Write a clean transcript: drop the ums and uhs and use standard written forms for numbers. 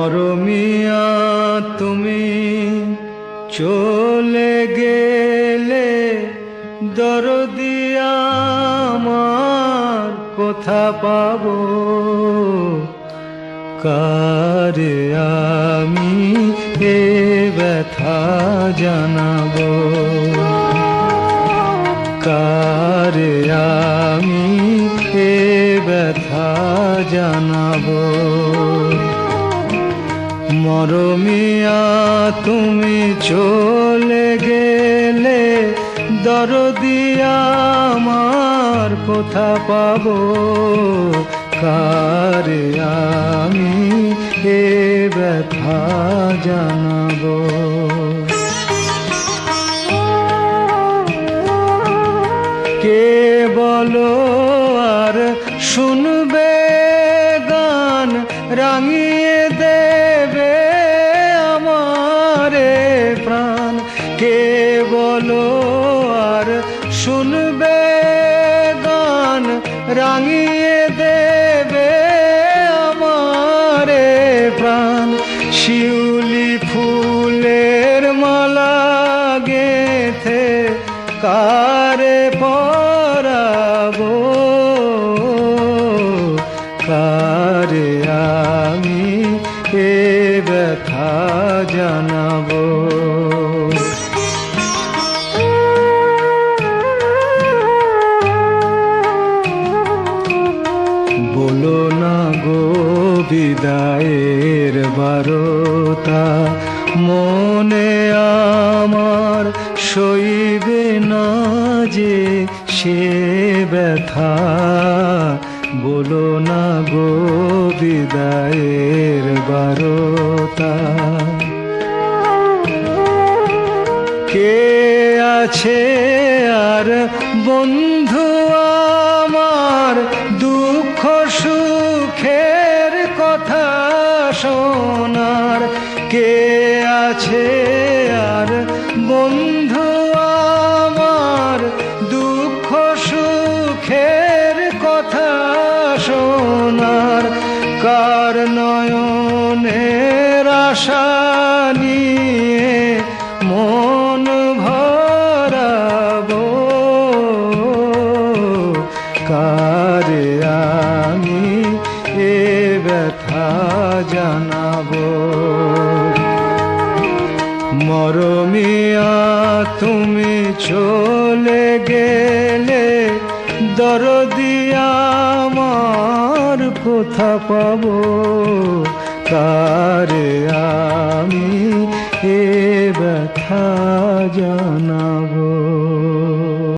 মরমিয়া তুমি চলে গেলে, দরদি আমার কোথা পাবো? কারে আমি এ ব্যথা জানাবো? কারে আমি এ ব্যথা জানাবো? মরমিয়া তুমি চলে গেলে, দরদি আমার কোথা পাবো? কারে আমি এ ব্যথা জানাবো? কে বলো আর শুনবে গান, রাঙিয়ে দেবে আমারে প্রাণ? কে বলো আর শুনবে গান, রাঙিয়ে দেবে আমারে প্রাণ? শিউলি ফুলের মালা গেথে কারে পরাবো? কারে আমি এ ব্যথা জানাবো? বলো না গো বিদায়ের বারতা, মনে আমার সইবে না যে সে ব্যথা? বলো না গো বিদায়ের বারতা। কে আছে আর বন্ধু আমার, দুঃখ সুখের কথা শোনার? কে আছে আর বন্ধু আমার, দুঃখ সুখের কথা শোনার? কার নয়নের আশা নিয়ে মন ভরাবো? কারে আমি এ ব্যথা জানাবো? মরমিয়া তুমি চলে গেলে, দরদি আমার কোথা পাবো? কারে আমি এ ব্যথা জানাবো?